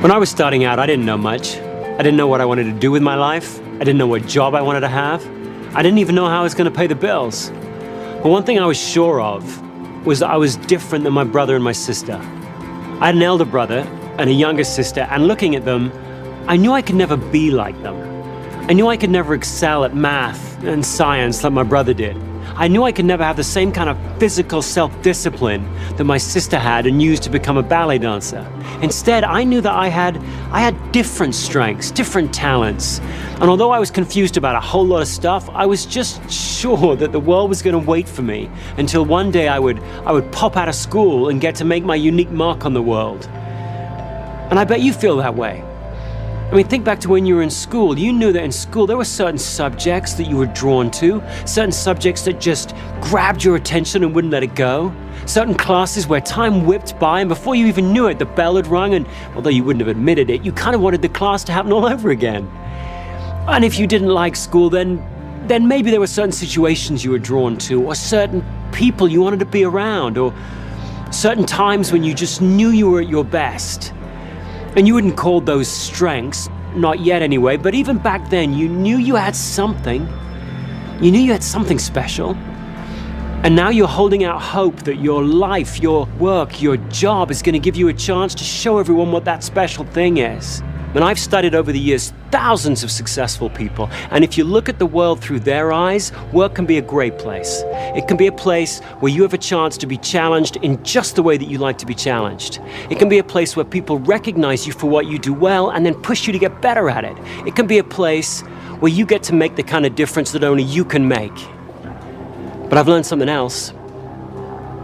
When I was starting out, I didn't know much. I didn't know what I wanted to do with my life. I didn't know what job I wanted to have. I didn't even know how I was going to pay the bills. But one thing I was sure of was that I was different than my brother and my sister. I had an elder brother and a younger sister, and looking at them, I knew I could never be like them. I knew I could never excel at math and science like my brother did. I knew I could never have the same kind of physical self-discipline that my sister had and used to become a ballet dancer. Instead, I knew that I had different strengths, different talents. And although I was confused about a whole lot of stuff, I was just sure that the world was going to wait for me until one day I would pop out of school and get to make my unique mark on the world. And I bet you feel that way. I mean, think back to when you were in school. You knew that in school there were certain subjects that you were drawn to, certain subjects that just grabbed your attention and wouldn't let it go, certain classes where time whipped by and before you even knew it, the bell had rung, and although you wouldn't have admitted it, you kind of wanted the class to happen all over again. And if you didn't like school, then maybe there were certain situations you were drawn to, or certain people you wanted to be around, or certain times when you just knew you were at your best. And you wouldn't call those strengths, not yet anyway, but even back then you knew you had something. You knew you had something special. And now you're holding out hope that your life, your work, your job is going to give you a chance to show everyone what that special thing is. And I've studied over the years thousands of successful people, and if you look at the world through their eyes, work can be a great place. It can be a place where you have a chance to be challenged in just the way that you like to be challenged. It can be a place where people recognize you for what you do well and then push you to get better at it. It can be a place where you get to make the kind of difference that only you can make. But I've learned something else.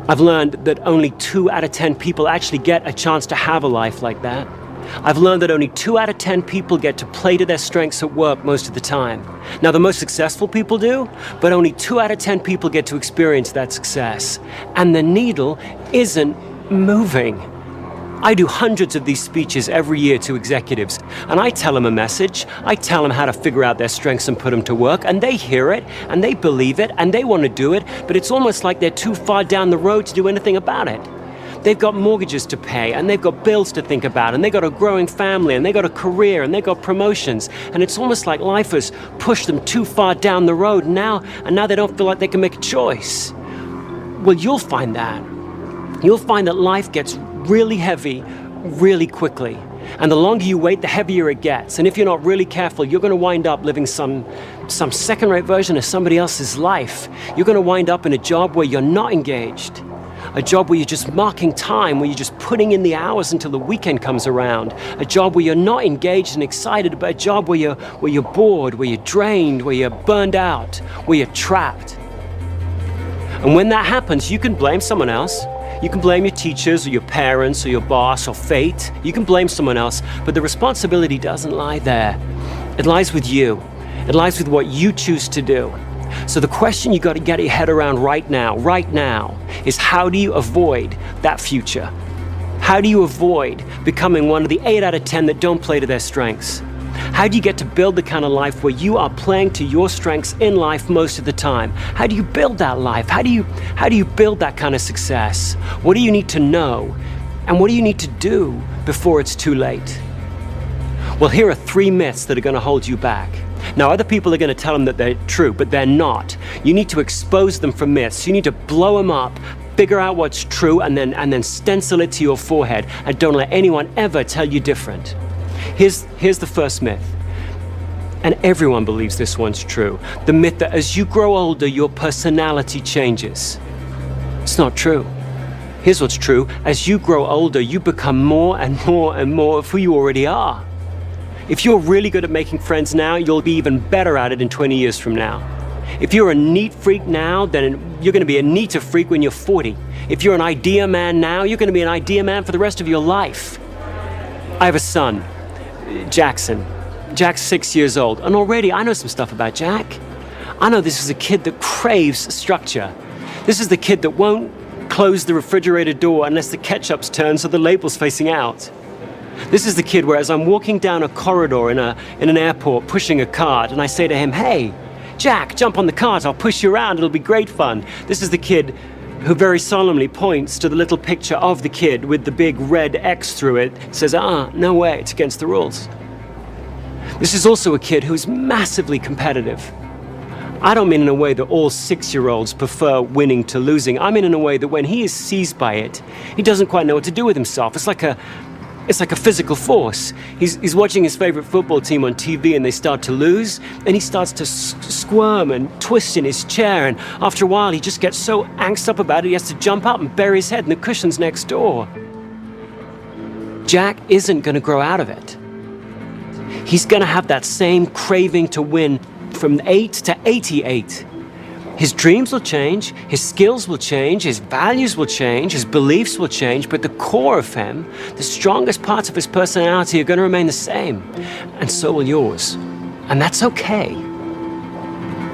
I've learned that only 2 out of 10 people actually get a chance to have a life like that. I've learned that only 2 out of 10 people get to play to their strengths at work most of the time. Now, the most successful people do, but only 2 out of 10 people get to experience that success. And the needle isn't moving. I do hundreds of these speeches every year to executives, and I tell them a message. I tell them how to figure out their strengths and put them to work, and they hear it, and they believe it, and they want to do it, but it's almost like they're too far down the road to do anything about it. They've got mortgages to pay, and they've got bills to think about, and they've got a growing family, and they've got a career, and they've got promotions, and it's almost like life has pushed them too far down the road, and now they don't feel like they can make a choice. Well, you'll find that. You'll find that life gets really heavy really quickly, and the longer you wait, the heavier it gets, and if you're not really careful, you're going to wind up living some second-rate version of somebody else's life. You're going to wind up in a job where you're not engaged. A job where you're just marking time, where you're just putting in the hours until the weekend comes around. A job where you're not engaged and excited, but a job where you're bored, where you're drained, where you're burned out, where you're trapped. And when that happens, you can blame someone else. You can blame your teachers or your parents or your boss or fate. You can blame someone else, but the responsibility doesn't lie there. It lies with you. It lies with what you choose to do. So the question you got to get your head around right now, is how do you avoid that future? How do you avoid becoming one of the 8 out of 10 that don't play to their strengths? How do you get to build the kind of life where you are playing to your strengths in life most of the time? How do you build that life? How do you build that kind of success? What do you need to know? And what do you need to do before it's too late? Well, here are 3 myths that are going to hold you back. Now, other people are going to tell them that they're true, but they're not. You need to expose them for myths. You need to blow them up, figure out what's true, and then stencil it to your forehead, and don't let anyone ever tell you different. Here's the first myth, and everyone believes this one's true. The myth that as you grow older, your personality changes. It's not true. Here's what's true. As you grow older, you become more and more and more of who you already are. If you're really good at making friends now, you'll be even better at it in 20 years from now. If you're a neat freak now, then you're going to be a neater freak when you're 40. If you're an idea man now, you're going to be an idea man for the rest of your life. I have a son, Jackson. Jack's 6 years old, and already I know some stuff about Jack. I know this is a kid that craves structure. This is the kid that won't close the refrigerator door unless the ketchup's turned so the label's facing out. This is the kid where as I'm walking down a corridor in an airport pushing a cart, and I say to him, "Hey, Jack, jump on the cart, I'll push you around, it'll be great fun." This is the kid who very solemnly points to the little picture of the kid with the big red X through it, says, no way, it's against the rules. This is also a kid who's massively competitive. I don't mean in a way that all 6-year-olds prefer winning to losing. I mean in a way that when he is seized by it, he doesn't quite know what to do with himself. It's like a physical force. He's watching his favorite football team on TV and they start to lose, and he starts to squirm and twist in his chair, and after a while he just gets so angst up about it he has to jump up and bury his head in the cushions next door. Jack isn't going to grow out of it. He's going to have that same craving to win from 8 to 88. His dreams will change, his skills will change, his values will change, his beliefs will change, but the core of him, the strongest parts of his personality are going to remain the same. And so will yours. And that's okay.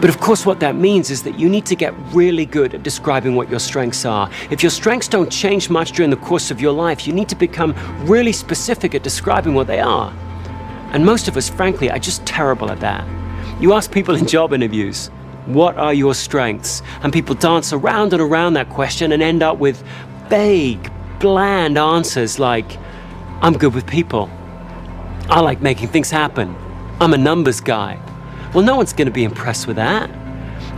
But of course what that means is that you need to get really good at describing what your strengths are. If your strengths don't change much during the course of your life, you need to become really specific at describing what they are. And most of us, frankly, are just terrible at that. You ask people in job interviews, what are your strengths? And people dance around and around that question and end up with vague, bland answers like, I'm good with people. I like making things happen. I'm a numbers guy. Well, no one's going to be impressed with that.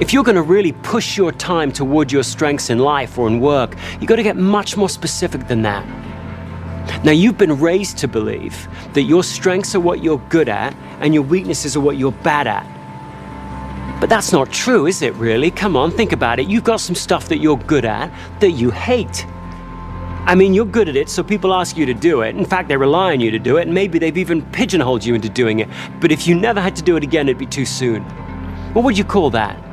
If you're going to really push your time toward your strengths in life or in work, you've got to get much more specific than that. Now, you've been raised to believe that your strengths are what you're good at and your weaknesses are what you're bad at. But that's not true, is it really? Come on, think about it. You've got some stuff that you're good at that you hate. I mean, you're good at it, so people ask you to do it. In fact, they rely on you to do it, and maybe they've even pigeonholed you into doing it. But if you never had to do it again, it'd be too soon. What would you call that?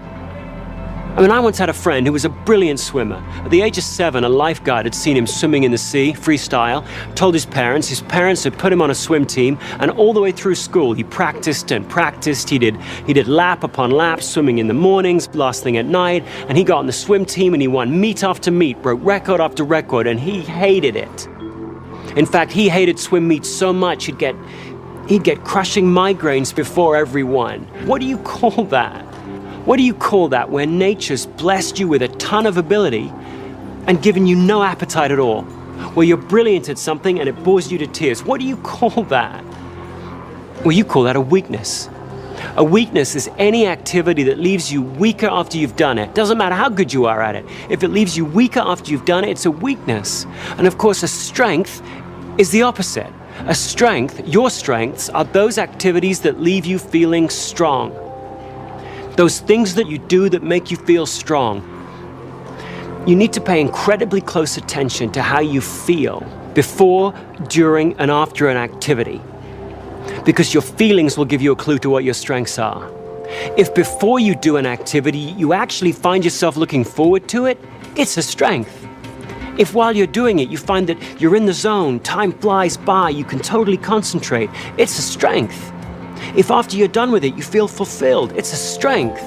I mean, I once had a friend who was a brilliant swimmer. At the age of 7, a lifeguard had seen him swimming in the sea, freestyle, told his parents had put him on a swim team, and all the way through school, he practiced and practiced. He did lap upon lap, swimming in the mornings, last thing at night, and he got on the swim team and he won meet after meet, broke record after record, and he hated it. In fact, he hated swim meets so much, he'd get crushing migraines before every one. What do you call that? What do you call that when nature's blessed you with a ton of ability and given you no appetite at all? Where you're brilliant at something and it bores you to tears. What do you call that? Well, you call that a weakness. A weakness is any activity that leaves you weaker after you've done it. Doesn't matter how good you are at it. If it leaves you weaker after you've done it, it's a weakness. And of course, a strength is the opposite. A strength, your strengths, are those activities that leave you feeling strong. Those things that you do that make you feel strong. You need to pay incredibly close attention to how you feel before, during, and after an activity, because your feelings will give you a clue to what your strengths are. If before you do an activity, you actually find yourself looking forward to it, it's a strength. If while you're doing it, you find that you're in the zone, time flies by, you can totally concentrate, it's a strength. If after you're done with it, you feel fulfilled, it's a strength.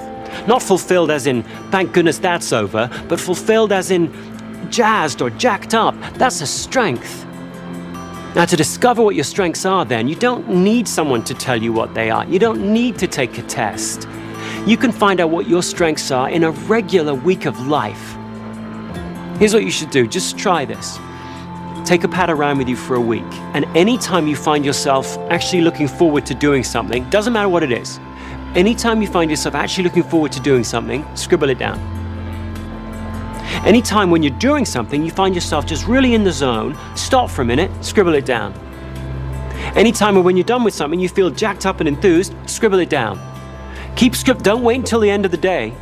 Not fulfilled as in, thank goodness that's over, but fulfilled as in jazzed or jacked up. That's a strength. Now, to discover what your strengths are then, you don't need someone to tell you what they are. You don't need to take a test. You can find out what your strengths are in a regular week of life. Here's what you should do. Just try this. Take a pad around with you for a week, and anytime you find yourself actually looking forward to doing something, doesn't matter what it is, anytime you find yourself actually looking forward to doing something, scribble it down. Anytime when you're doing something, you find yourself just really in the zone, stop for a minute, scribble it down. Anytime when you're done with something, you feel jacked up and enthused, scribble it down. Don't wait until the end of the day.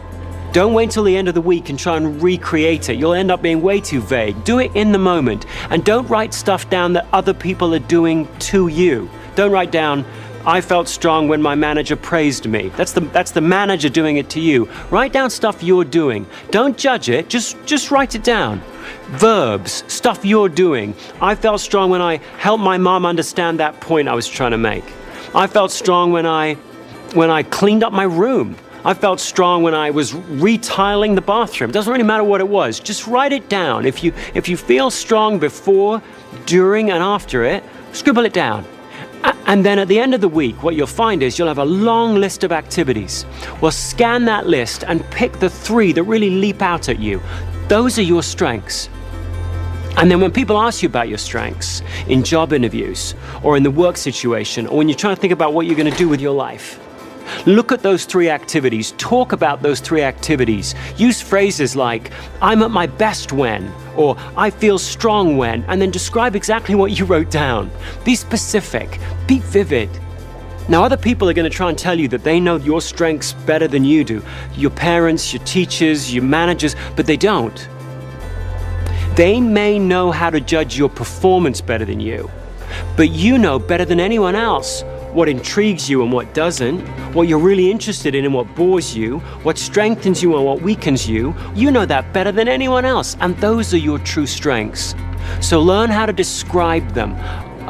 Don't wait until the end of the week and try and recreate it. You'll end up being way too vague. Do it in the moment. And don't write stuff down that other people are doing to you. Don't write down, I felt strong when my manager praised me. That's the manager doing it to you. Write down stuff you're doing. Don't judge it, just write it down. Verbs, stuff you're doing. I felt strong when I helped my mom understand that point I was trying to make. I felt strong when I cleaned up my room. I felt strong when I was retiling the bathroom. Doesn't really matter what it was. Just write it down. If you feel strong before, during, and after it, scribble it down. And then at the end of the week, what you'll find is you'll have a long list of activities. Well, scan that list and pick the 3 that really leap out at you. Those are your strengths. And then when people ask you about your strengths in job interviews or in the work situation, or when you're trying to think about what you're going to do with your life, look at those 3 activities, talk about those 3 activities. Use phrases like, I'm at my best when, or I feel strong when, and then describe exactly what you wrote down. Be specific, be vivid. Now, other people are going to try and tell you that they know your strengths better than you do. Your parents, your teachers, your managers, but they don't. They may know how to judge your performance better than you, but you know better than anyone else what intrigues you and what doesn't, what you're really interested in and what bores you, what strengthens you and what weakens you. You know that better than anyone else, and those are your true strengths. So learn how to describe them,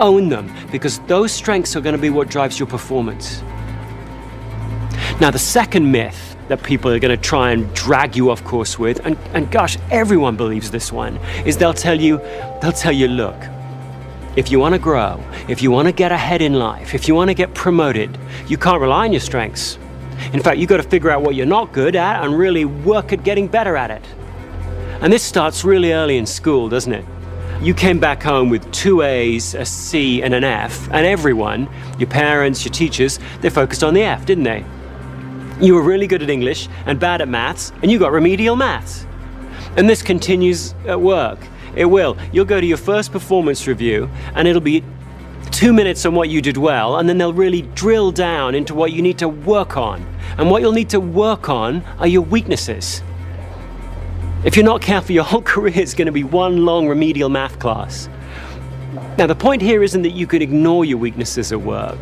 own them, because those strengths are going to be what drives your performance. Now, the second myth that people are going to try and drag you off course with, and gosh, everyone believes this one, is they'll tell you, look, if you want to grow, if you want to get ahead in life, if you want to get promoted, you can't rely on your strengths. In fact, you've got to figure out what you're not good at and really work at getting better at it. And this starts really early in school, doesn't it? You came back home with 2 A's, a C, and an F, and everyone, your parents, your teachers, they focused on the F, didn't they? You were really good at English and bad at maths, and you got remedial maths. And this continues at work. It will. You'll go to your first performance review, and it'll be 2 minutes on what you did well, and then they'll really drill down into what you need to work on. And what you'll need to work on are your weaknesses. If you're not careful, your whole career is going to be one long remedial math class. Now, the point here isn't that you can ignore your weaknesses at work.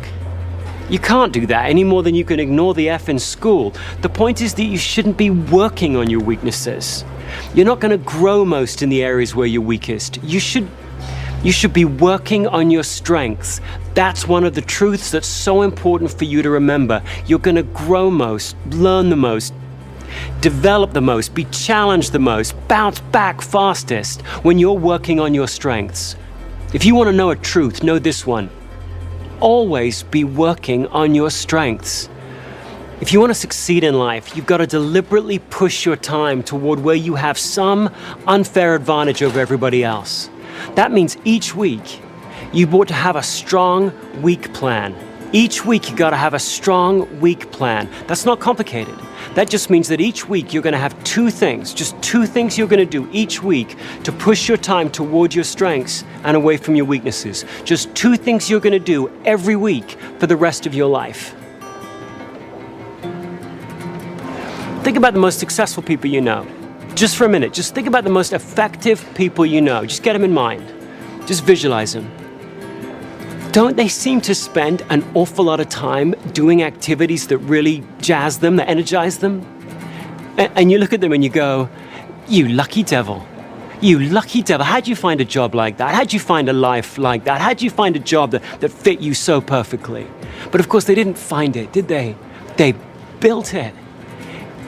You can't do that any more than you can ignore the F in school. The point is that you shouldn't be working on your weaknesses. You're not going to grow most in the areas where you're weakest. You should be working on your strengths. That's one of the truths that's so important for you to remember. You're going to grow most, learn the most, develop the most, be challenged the most, bounce back fastest when you're working on your strengths. If you want to know a truth, know this one. Always be working on your strengths. If you want to succeed in life, you've got to deliberately push your time toward where you have some unfair advantage over everybody else. That means each week, you ought to have a strong, weak plan. Each week, you got to have a strong, weak plan. That's not complicated. That just means that each week you're going to have 2 things, just 2 things you're going to do each week to push your time toward your strengths and away from your weaknesses. Just 2 things you're going to do every week for the rest of your life. Think about the most successful people you know. Just for a minute, just think about the most effective people you know. Just get them in mind. Just visualize them. Don't they seem to spend an awful lot of time doing activities that really jazz them, that energize them? And you look at them and you go, you lucky devil. You lucky devil. How'd you find a job like that? How'd you find a life like that? How'd you find a job that fit you so perfectly? But of course, they didn't find it, did they? They built it.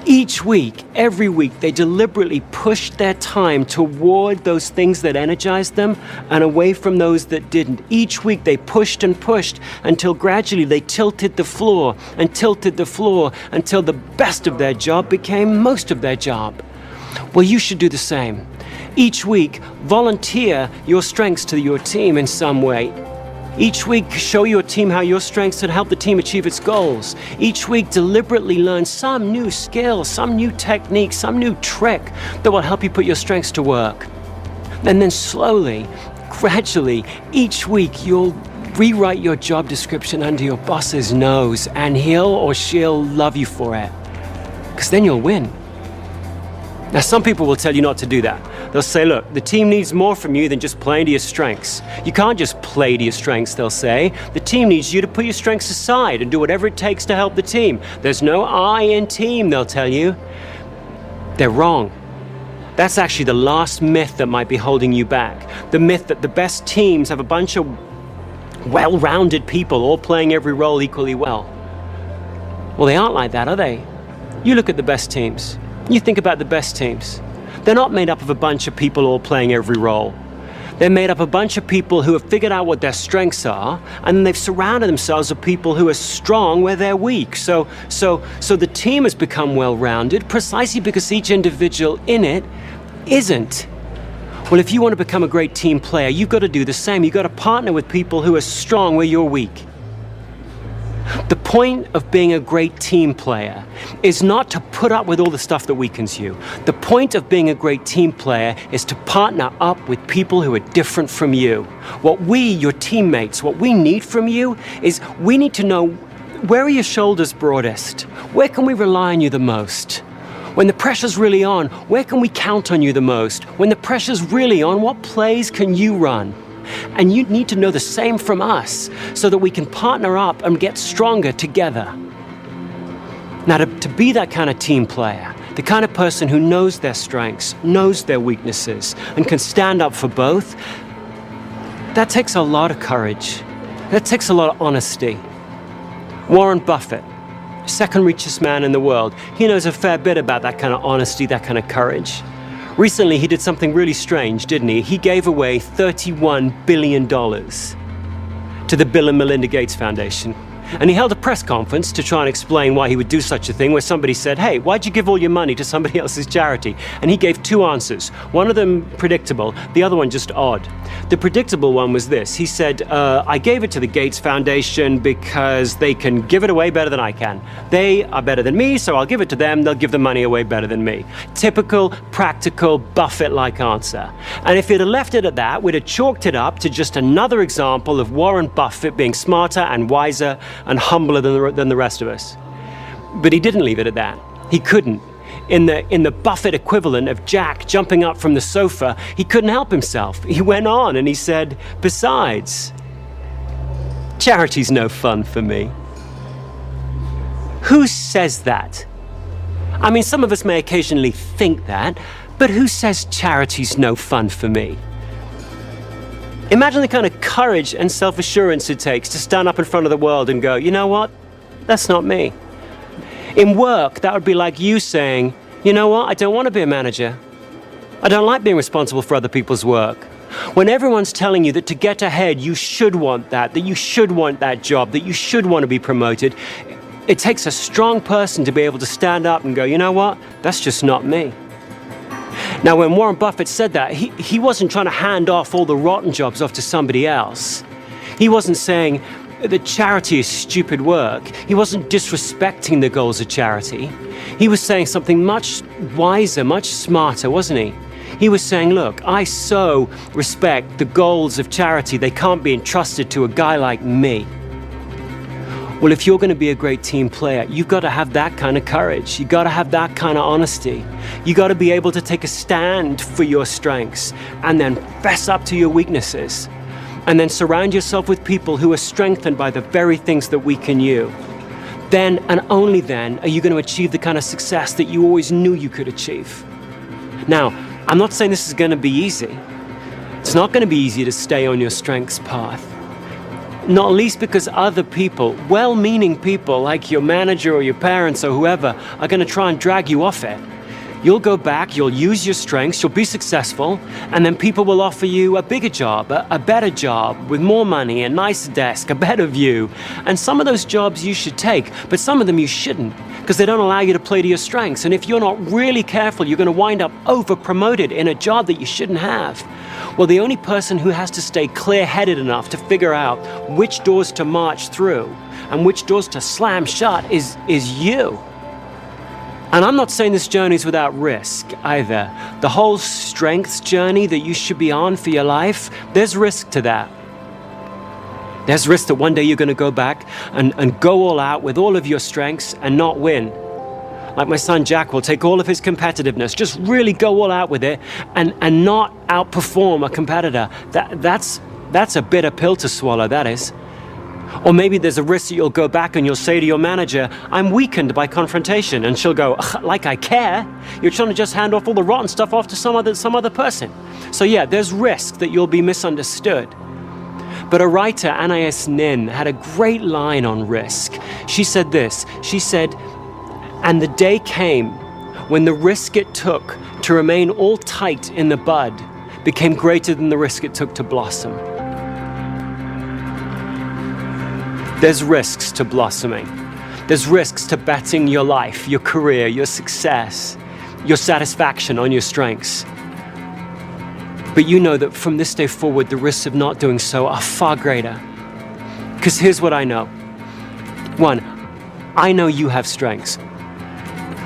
Each week, every week, they deliberately pushed their time toward those things that energized them and away from those that didn't. Each week, they pushed and pushed until gradually they tilted the floor until the best of their job became most of their job. Well, you should do the same. Each week, volunteer your strengths to your team in some way. Each week, show your team how your strengths can help the team achieve its goals. Each week, deliberately learn some new skill, some new technique, some new trick that will help you put your strengths to work. And then slowly, gradually, each week, you'll rewrite your job description under your boss's nose, and he'll or she'll love you for it. Because then you'll win. Now, some people will tell you not to do that. They'll say, look, the team needs more from you than just playing to your strengths. You can't just play to your strengths, they'll say. The team needs you to put your strengths aside and do whatever it takes to help the team. There's no I in team, they'll tell you. They're wrong. That's actually the last myth that might be holding you back. The myth that the best teams have a bunch of well-rounded people all playing every role equally well. Well, they aren't like that, are they? You look at the best teams. You think about the best teams. They're not made up of a bunch of people all playing every role. They're made up of a bunch of people who have figured out what their strengths are, and then they've surrounded themselves with people who are strong where they're weak. So the team has become well-rounded precisely because each individual in it isn't. Well, if you want to become a great team player, you've got to do the same. You've got to partner with people who are strong where you're weak. The point of being a great team player is not to put up with all the stuff that weakens you. The point of being a great team player is to partner up with people who are different from you. What we, your teammates, what we need from you is we need to know, where are your shoulders broadest? Where can we rely on you the most? When the pressure's really on, where can we count on you the most? When the pressure's really on, what plays can you run? And you need to know the same from us so that we can partner up and get stronger together. Now, to be that kind of team player, the kind of person who knows their strengths, knows their weaknesses, and can stand up for both, that takes a lot of courage. That takes a lot of honesty. Warren Buffett, second richest man in the world, he knows a fair bit about that kind of honesty, that kind of courage. Recently, he did something really strange, didn't he? He gave away $31 billion to the Bill and Melinda Gates Foundation. And he held a press conference to try and explain why he would do such a thing, where somebody said, hey, why'd you give all your money to somebody else's charity? And he gave two answers. One of them predictable, the other one just odd. The predictable one was this. He said, I gave it to the Gates Foundation because they can give it away better than I can. They are better than me, so I'll give it to them. They'll give the money away better than me. Typical, practical, Buffett-like answer. And if he'd have left it at that, we'd have chalked it up to just another example of Warren Buffett being smarter and wiser and humbler than the rest of us. But he didn't leave it at that. He couldn't. In the Buffett equivalent of Jack jumping up from the sofa, he couldn't help himself. He went on and he said, besides, charity's no fun for me. Who says that? I mean, some of us may occasionally think that, but who says charity's no fun for me? Imagine the kind of courage and self-assurance it takes to stand up in front of the world and go, you know what? That's not me. In work, that would be like you saying, you know what? I don't want to be a manager. I don't like being responsible for other people's work. When everyone's telling you that to get ahead, you should want that you should want that job, that you should want to be promoted, it takes a strong person to be able to stand up and go, you know what? That's just not me. Now, when Warren Buffett said that, he wasn't trying to hand off all the rotten jobs off to somebody else. He wasn't saying that charity is stupid work. He wasn't disrespecting the goals of charity. He was saying something much wiser, much smarter, wasn't he? He was saying, look, I so respect the goals of charity, they can't be entrusted to a guy like me. Well, if you're going to be a great team player, you've got to have that kind of courage. You've got to have that kind of honesty. You've got to be able to take a stand for your strengths and then fess up to your weaknesses. And then surround yourself with people who are strengthened by the very things that weaken you. Then, and only then, are you going to achieve the kind of success that you always knew you could achieve. Now, I'm not saying this is going to be easy. It's not going to be easy to stay on your strengths path. Not least because other people, well-meaning people like your manager or your parents or whoever, are going to try and drag you off it. You'll go back, you'll use your strengths, you'll be successful, and then people will offer you a bigger job, a better job, with more money, a nicer desk, a better view. And some of those jobs you should take, but some of them you shouldn't, because they don't allow you to play to your strengths. And if you're not really careful, you're going to wind up over-promoted in a job that you shouldn't have. Well, the only person who has to stay clear-headed enough to figure out which doors to march through and which doors to slam shut is you. And I'm not saying this journey is without risk either. The whole strengths journey that you should be on for your life, there's risk to that. There's risk that one day you're going to go back and go all out with all of your strengths and not win. Like my son Jack will take all of his competitiveness, just really go all out with it and not outperform a competitor. That's a bitter pill to swallow, that is. Or maybe there's a risk that you'll go back and you'll say to your manager, I'm weakened by confrontation. And she'll go, like I care? You're trying to just hand off all the rotten stuff off to some other person. So yeah, there's risk that you'll be misunderstood. But a writer, Anais Nin, had a great line on risk. She said this, she said, and the day came when the risk it took to remain all tight in the bud became greater than the risk it took to blossom. There's risks to blossoming. There's risks to betting your life, your career, your success, your satisfaction on your strengths. But you know that from this day forward, the risks of not doing so are far greater. Because here's what I know. One, I know you have strengths.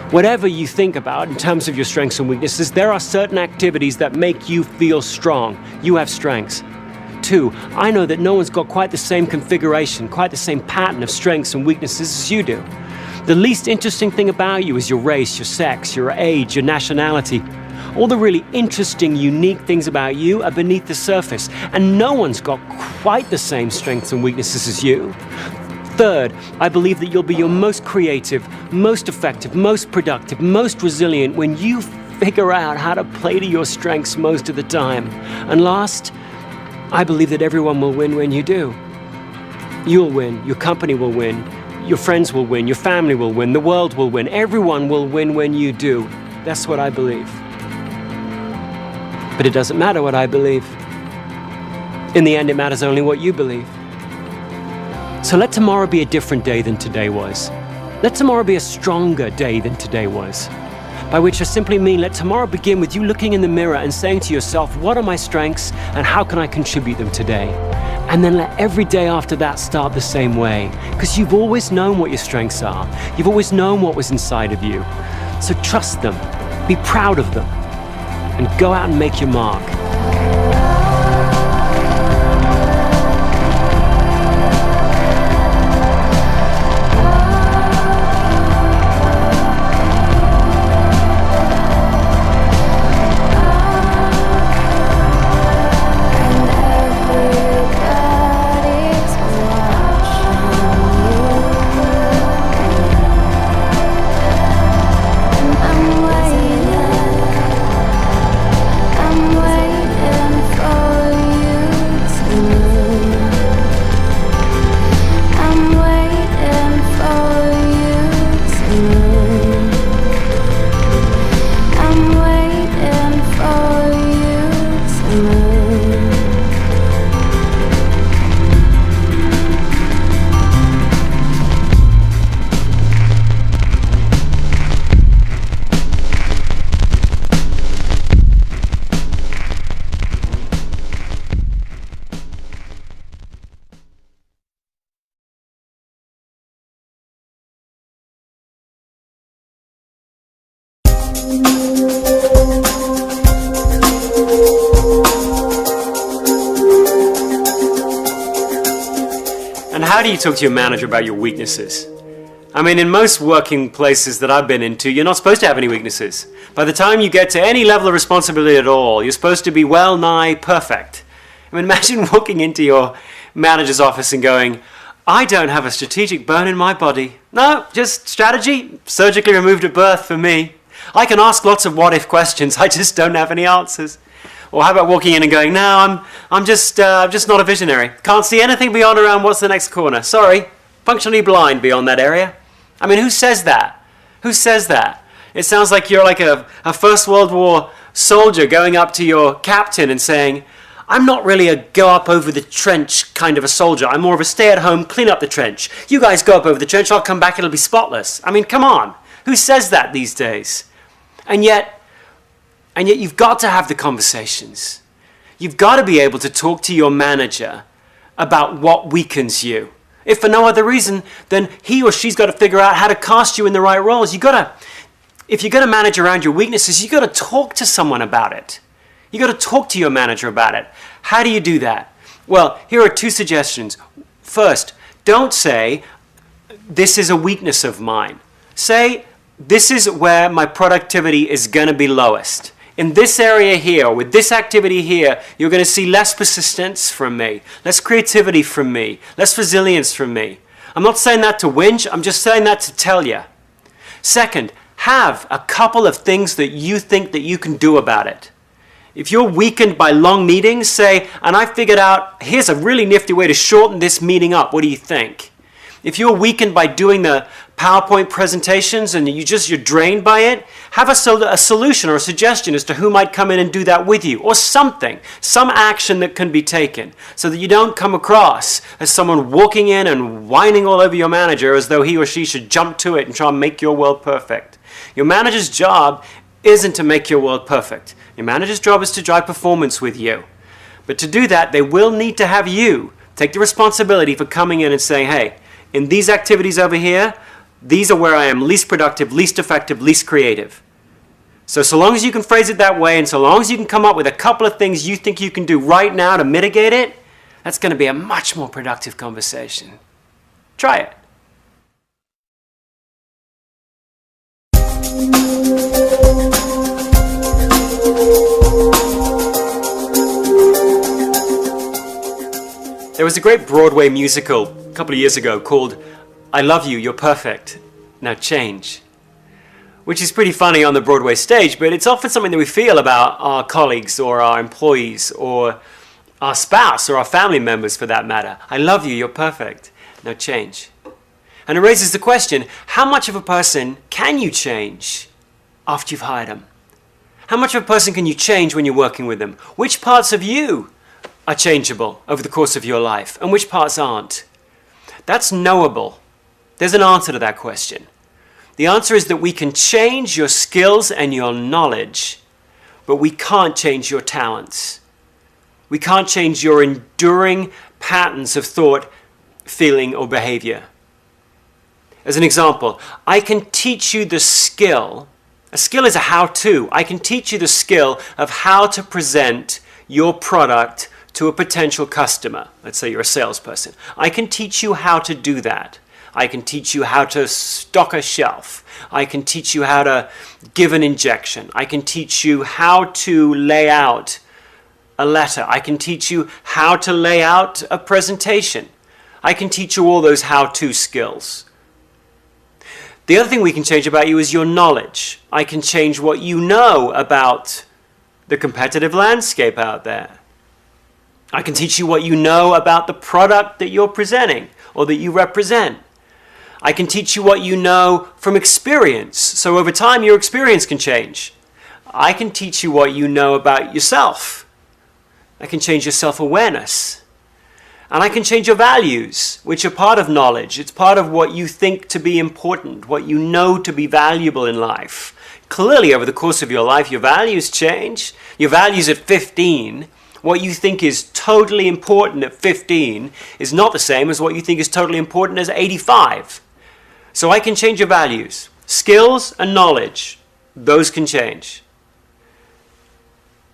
Whatever you think about in terms of your strengths and weaknesses, there are certain activities that make you feel strong. You have strengths. Two, I know that no one's got quite the same configuration, quite the same pattern of strengths and weaknesses as you do. The least interesting thing about you is your race, your sex, your age, your nationality. All the really interesting, unique things about you are beneath the surface, and no one's got quite the same strengths and weaknesses as you. Third, I believe that you'll be your most creative, most effective, most productive, most resilient when you figure out how to play to your strengths most of the time. And last, I believe that everyone will win when you do. You'll win, your company will win, your friends will win, your family will win, the world will win, everyone will win when you do. That's what I believe. But it doesn't matter what I believe. In the end, it matters only what you believe. So let tomorrow be a different day than today was. Let tomorrow be a stronger day than today was. By which I simply mean let tomorrow begin with you looking in the mirror and saying to yourself, what are my strengths and how can I contribute them today? And then let every day after that start the same way. Because you've always known what your strengths are. You've always known what was inside of you. So trust them, be proud of them, and go out and make your mark. And how do you talk to your manager about your weaknesses? I mean, in most working places that I've been into, you're not supposed to have any weaknesses. By the time you get to any level of responsibility at all, you're supposed to be well nigh perfect. I mean, imagine walking into your manager's office and going, I don't have a strategic bone in my body. No, just strategy, surgically removed at birth for me. I can ask lots of what-if questions, I just don't have any answers. Or how about walking in and going, no, I'm just not a visionary. Can't see anything beyond around what's the next corner. Sorry, functionally blind beyond that area. I mean, who says that? Who says that? It sounds like you're like a First World War soldier going up to your captain and saying, I'm not really a go up over the trench kind of a soldier. I'm more of a stay at home, clean up the trench. You guys go up over the trench, I'll come back, it'll be spotless. I mean, come on. Who says that these days? And yet you've got to have the conversations. You've got to be able to talk to your manager about what weakens you. If for no other reason, then he or she's got to figure out how to cast you in the right roles. If you're going to manage around your weaknesses, you've got to talk to someone about it. You've got to talk to your manager about it. How do you do that? Well, here are two suggestions. First, don't say, this is a weakness of mine. Say, this is where my productivity is going to be lowest. In this area here, with this activity here, you're going to see less persistence from me, less creativity from me, less resilience from me. I'm not saying that to whinge, I'm just saying that to tell you. Second, have a couple of things that you think that you can do about it. If you're weakened by long meetings, say, and I figured out, here's a really nifty way to shorten this meeting up, what do you think? If you're weakened by doing the PowerPoint presentations and you're drained by it, have a solution or a suggestion as to who might come in and do that with you, or something, some action that can be taken, so that you don't come across as someone walking in and whining all over your manager as though he or she should jump to it and try and make your world perfect. Your manager's job isn't to make your world perfect. Your manager's job is to drive performance with you. But to do that, they will need to have you take the responsibility for coming in and saying, hey, in these activities over here, these are where I am least productive, least effective, least creative. So long as you can phrase it that way, and so long as you can come up with a couple of things you think you can do right now to mitigate it, that's going to be a much more productive conversation. Try it. There was a great Broadway musical a couple of years ago called I Love You, You're Perfect, Now Change, which is pretty funny on the Broadway stage, but it's often something that we feel about our colleagues or our employees or our spouse or our family members for that matter. I love you, you're perfect, now change. And it raises the question, how much of a person can you change after you've hired them? How much of a person can you change when you're working with them? Which parts of you are changeable over the course of your life and which parts aren't? That's knowable. There's an answer to that question. The answer is that we can change your skills and your knowledge, but we can't change your talents. We can't change your enduring patterns of thought, feeling, or behavior. As an example, I can teach you the skill. A skill is a how-to. I can teach you the skill of how to present your product to a potential customer. Let's say you're a salesperson. I can teach you how to do that. I can teach you how to stock a shelf. I can teach you how to give an injection. I can teach you how to lay out a letter. I can teach you how to lay out a presentation. I can teach you all those how-to skills. The other thing we can change about you is your knowledge. I can change what you know about the competitive landscape out there. I can teach you what you know about the product that you're presenting or that you represent. I can teach you what you know from experience. So over time, your experience can change. I can teach you what you know about yourself. I can change your self-awareness. And I can change your values, which are part of knowledge. It's part of what you think to be important, what you know to be valuable in life. Clearly, over the course of your life, your values change. Your values at 15, what you think is totally important at 15 is not the same as what you think is totally important as 85. So I can change your values. Skills and knowledge, those can change.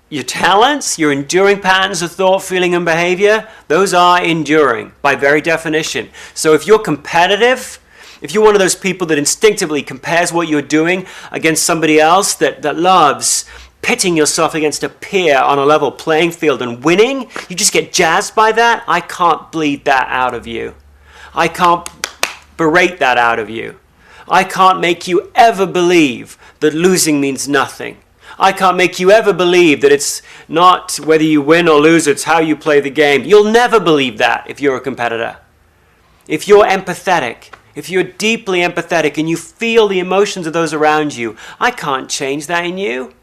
Your talents, your enduring patterns of thought, feeling, and behavior, those are enduring by very definition. So if you're competitive, if you're one of those people that instinctively compares what you're doing against somebody else, that loves pitting yourself against a peer on a level playing field and winning, you just get jazzed by that, I can't bleed that out of you. I can't berate that out of you. I can't make you ever believe that losing means nothing. I can't make you ever believe that it's not whether you win or lose, it's how you play the game. You'll never believe that if you're a competitor. If you're empathetic, if you're deeply empathetic and you feel the emotions of those around you, I can't change that in you.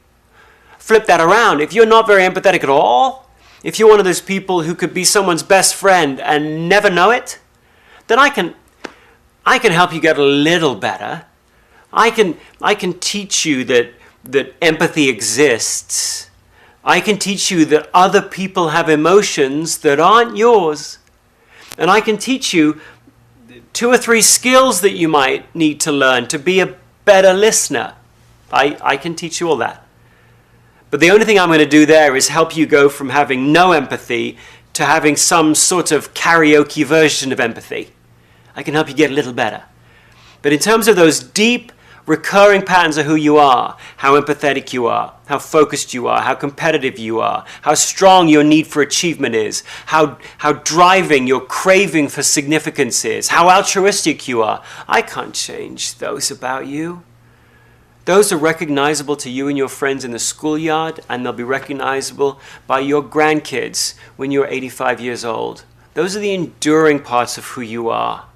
Flip that around. If you're not very empathetic at all, if you're one of those people who could be someone's best friend and never know it, then I can help you get a little better. I can teach you that empathy exists. I can teach you that other people have emotions that aren't yours. And I can teach you 2 or 3 skills that you might need to learn to be a better listener. I can teach you all that. But the only thing I'm going to do there is help you go from having no empathy to having some sort of karaoke version of empathy. I can help you get a little better. But in terms of those deep, recurring patterns of who you are, how empathetic you are, how focused you are, how competitive you are, how strong your need for achievement is, how driving your craving for significance is, how altruistic you are, I can't change those about you. Those are recognizable to you and your friends in the schoolyard, and they'll be recognizable by your grandkids when you're 85 years old. Those are the enduring parts of who you are.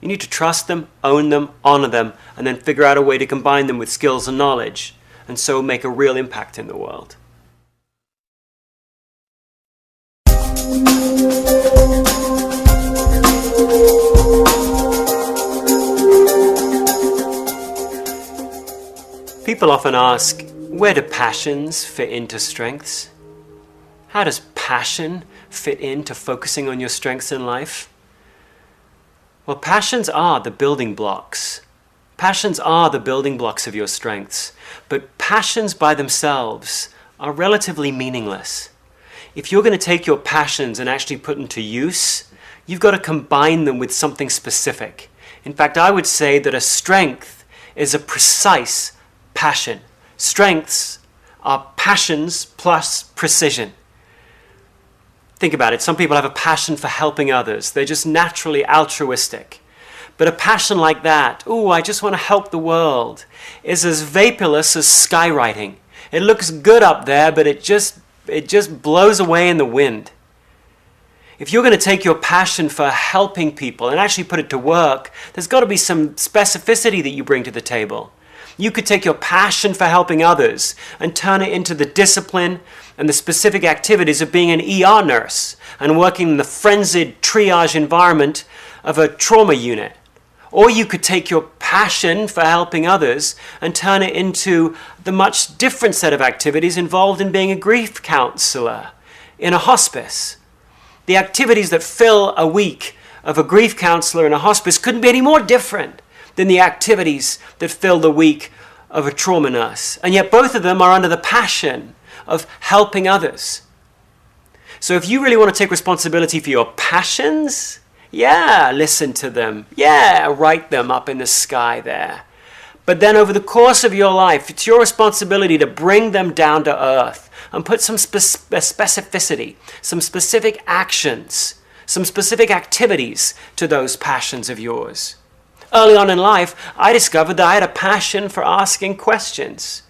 You need to trust them, own them, honor them, and then figure out a way to combine them with skills and knowledge, and so make a real impact in the world. People often ask, where do passions fit into strengths? How does passion fit into focusing on your strengths in life? Well, passions are the building blocks. Passions are the building blocks of your strengths, but passions by themselves are relatively meaningless. If you're going to take your passions and actually put them to use, you've got to combine them with something specific. In fact, I would say that a strength is a precise passion. Strengths are passions plus precision. Think about it. Some people have a passion for helping others. They're just naturally altruistic. But a passion like that, ooh, I just want to help the world, is as vaporless as skywriting. It looks good up there, but it just blows away in the wind. If you're going to take your passion for helping people and actually put it to work, there's got to be some specificity that you bring to the table. You could take your passion for helping others and turn it into the discipline and the specific activities of being an ER nurse and working in the frenzied triage environment of a trauma unit. Or you could take your passion for helping others and turn it into the much different set of activities involved in being a grief counselor in a hospice. The activities that fill a week of a grief counselor in a hospice couldn't be any more different than the activities that fill the week of a trauma nurse. And yet both of them are under the passion of helping others. So if you really want to take responsibility for your passions, yeah, listen to them. Yeah, write them up in the sky there. But then over the course of your life, it's your responsibility to bring them down to earth and put some specificity, some specific actions, some specific activities to those passions of yours. Early on in life, I discovered that I had a passion for asking questions.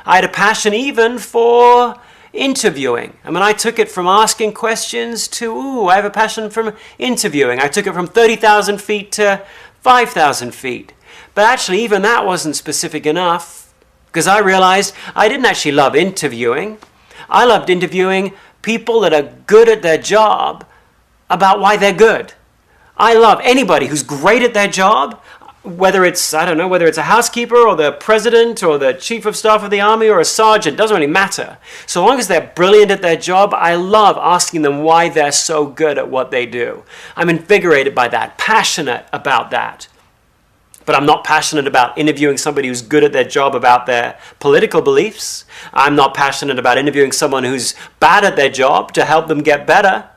I had a passion even for interviewing. I mean, I took it from asking questions to, I have a passion for interviewing. I took it from 30,000 feet to 5,000 feet. But actually, even that wasn't specific enough, because I realized I didn't actually love interviewing. I loved interviewing people that are good at their job about why they're good. I love anybody who's great at their job, whether it's, I don't know, whether it's a housekeeper or the president or the chief of staff of the army or a sergeant, doesn't really matter. So long as they're brilliant at their job, I love asking them why they're so good at what they do. I'm invigorated by that, passionate about that. But I'm not passionate about interviewing somebody who's good at their job about their political beliefs. I'm not passionate about interviewing someone who's bad at their job to help them get better.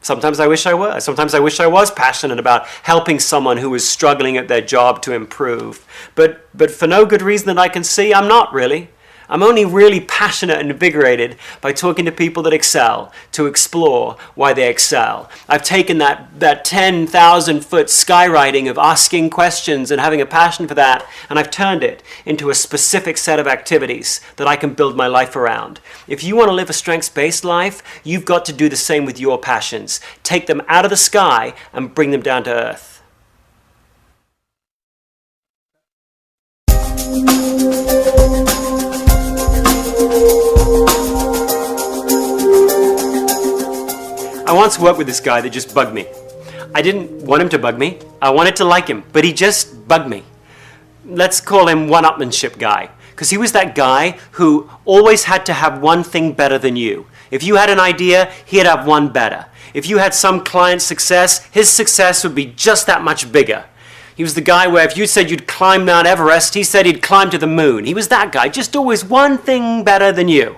Sometimes I wish I was. Sometimes I wish I was passionate about helping someone who was struggling at their job to improve. But for no good reason that I can see, I'm not really. I'm only really passionate and invigorated by talking to people that excel, to explore why they excel. I've taken that 10,000 foot skywriting of asking questions and having a passion for that, and I've turned it into a specific set of activities that I can build my life around. If you want to live a strengths-based life, you've got to do the same with your passions. Take them out of the sky and bring them down to earth. I once worked with this guy that just bugged me. I didn't want him to bug me. I wanted to like him, but he just bugged me. Let's call him one-upmanship guy, because he was that guy who always had to have one thing better than you. If you had an idea, he'd have one better. If you had some client success, his success would be just that much bigger. He was the guy where if you said you'd climb Mount Everest, he said he'd climb to the moon. He was that guy, just always one thing better than you.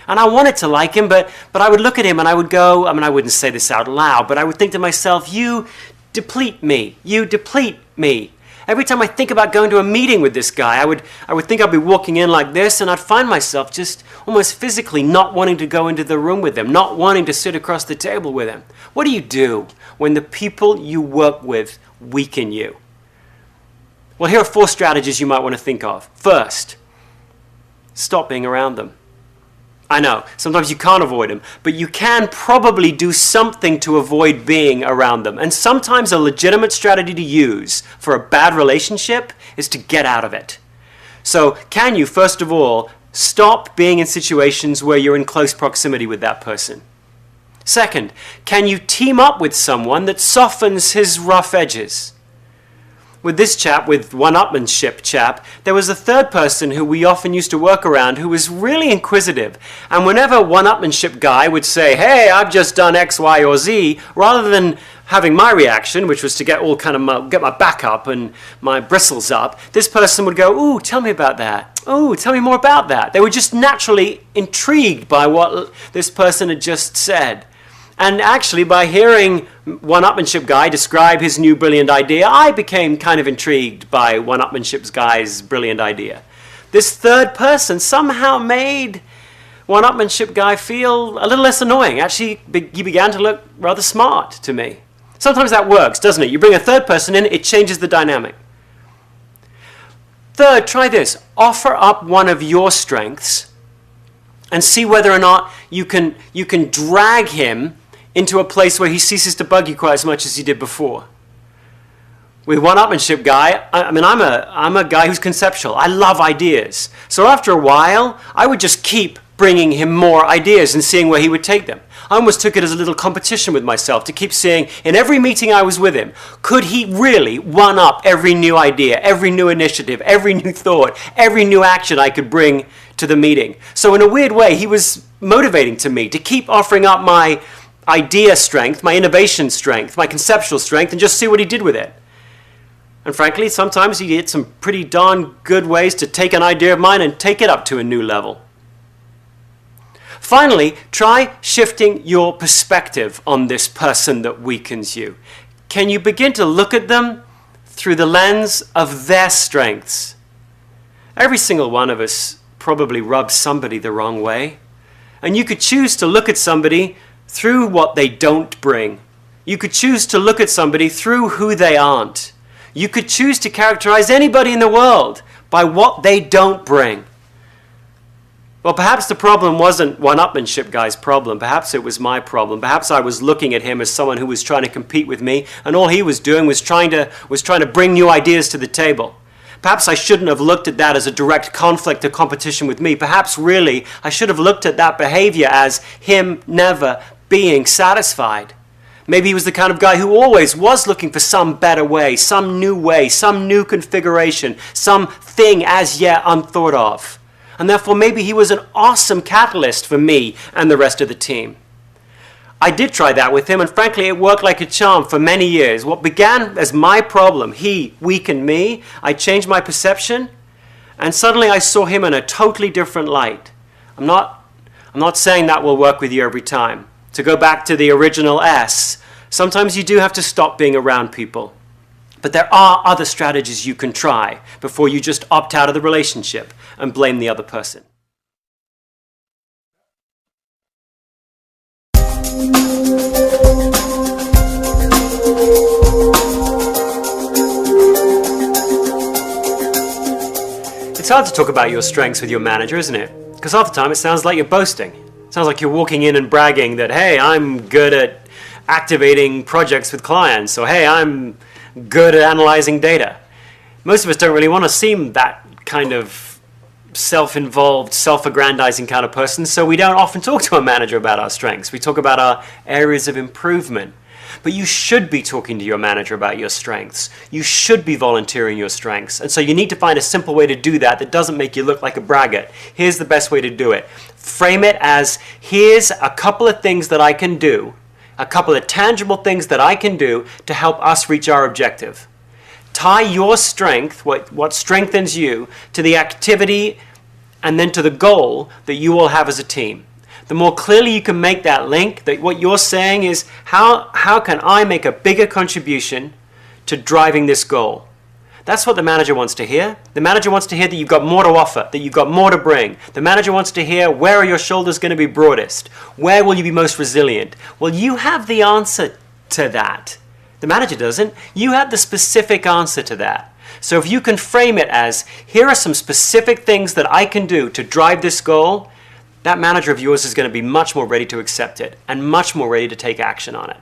And I wanted to like him, but I would look at him and I would go, I mean, I wouldn't say this out loud, but I would think to myself, you deplete me. You deplete me. Every time I think about going to a meeting with this guy, I would think I'd be walking in like this, and I'd find myself just almost physically not wanting to go into the room with him, not wanting to sit across the table with him. What do you do when the people you work with weaken you? Well, here are 4 strategies you might want to think of. First, stop being around them. I know, sometimes you can't avoid them, but you can probably do something to avoid being around them. And sometimes a legitimate strategy to use for a bad relationship is to get out of it. So can you, first of all, stop being in situations where you're in close proximity with that person? Second, can you team up with someone that softens his rough edges? with this chap, with one-upmanship chap, there was a third person who we often used to work around who was really inquisitive. And whenever one-upmanship guy would say, hey, I've just done X, Y, or Z, rather than having my reaction, which was to get all kind of get my back up and my bristles up, this person would go, ooh, tell me about that. Ooh, tell me more about that. They were just naturally intrigued by what this person had just said. And actually, by hearing one-upmanship guy describe his new brilliant idea, I became kind of intrigued by one-upmanship guy's brilliant idea. This third person somehow made one-upmanship guy feel a little less annoying. Actually, he began to look rather smart to me. Sometimes that works, doesn't it? You bring a third person in, it changes the dynamic. Third, try this. Offer up one of your strengths and see whether or not you can drag him into a place where he ceases to bug you quite as much as he did before. With one-upmanship guy, I'm a guy who's conceptual. I love ideas. So after a while, I would just keep bringing him more ideas and seeing where he would take them. I almost took it as a little competition with myself to keep seeing, in every meeting I was with him, could he really one-up every new idea, every new initiative, every new thought, every new action I could bring to the meeting. So in a weird way, he was motivating to me to keep offering up my idea strength, my innovation strength, my conceptual strength, and just see what he did with it. And frankly, sometimes he had some pretty darn good ways to take an idea of mine and take it up to a new level. Finally, try shifting your perspective on this person that weakens you. Can you begin to look at them through the lens of their strengths? Every single one of us probably rubs somebody the wrong way. And you could choose to look at somebody through what they don't bring. You could choose to look at somebody through who they aren't. You could choose to characterize anybody in the world by what they don't bring. Well, perhaps the problem wasn't one-upmanship guy's problem. Perhaps it was my problem. Perhaps I was looking at him as someone who was trying to compete with me, and all he was doing was trying to bring new ideas to the table. Perhaps I shouldn't have looked at that as a direct conflict or competition with me. Perhaps really I should have looked at that behavior as him never being satisfied. Maybe he was the kind of guy who always was looking for some better way, some new configuration, something as yet unthought of. And therefore maybe he was an awesome catalyst for me and the rest of the team. I did try that with him, and frankly it worked like a charm for many years. What began as my problem, he weakened me, I changed my perception, and suddenly I saw him in a totally different light. I'm not saying that will work with you every time. To go back to the original S, sometimes you do have to stop being around people. But there are other strategies you can try before you just opt out of the relationship and blame the other person. It's hard to talk about your strengths with your manager, isn't it? Because half the time it sounds like you're boasting. It sounds like you're walking in and bragging that, hey, I'm good at activating projects with clients, or hey, I'm good at analyzing data. Most of us don't really want to seem that kind of self-involved, self-aggrandizing kind of person, so we don't often talk to a manager about our strengths. We talk about our areas of improvement. But you should be talking to your manager about your strengths. You should be volunteering your strengths. And so you need to find a simple way to do that that doesn't make you look like a braggart. Here's the best way to do it. Frame it as, here's a couple of things that I can do, a couple of tangible things that I can do to help us reach our objective. Tie your strength, what strengthens you, to the activity and then to the goal that you will have as a team. The more clearly you can make that link, that what you're saying is, how can I make a bigger contribution to driving this goal? That's what the manager wants to hear. The manager wants to hear that you've got more to offer, that you've got more to bring. The manager wants to hear, where are your shoulders going to be broadest? Where will you be most resilient? Well, you have the answer to that. The manager doesn't. You have the specific answer to that. So if you can frame it as, here are some specific things that I can do to drive this goal, that manager of yours is going to be much more ready to accept it and much more ready to take action on it.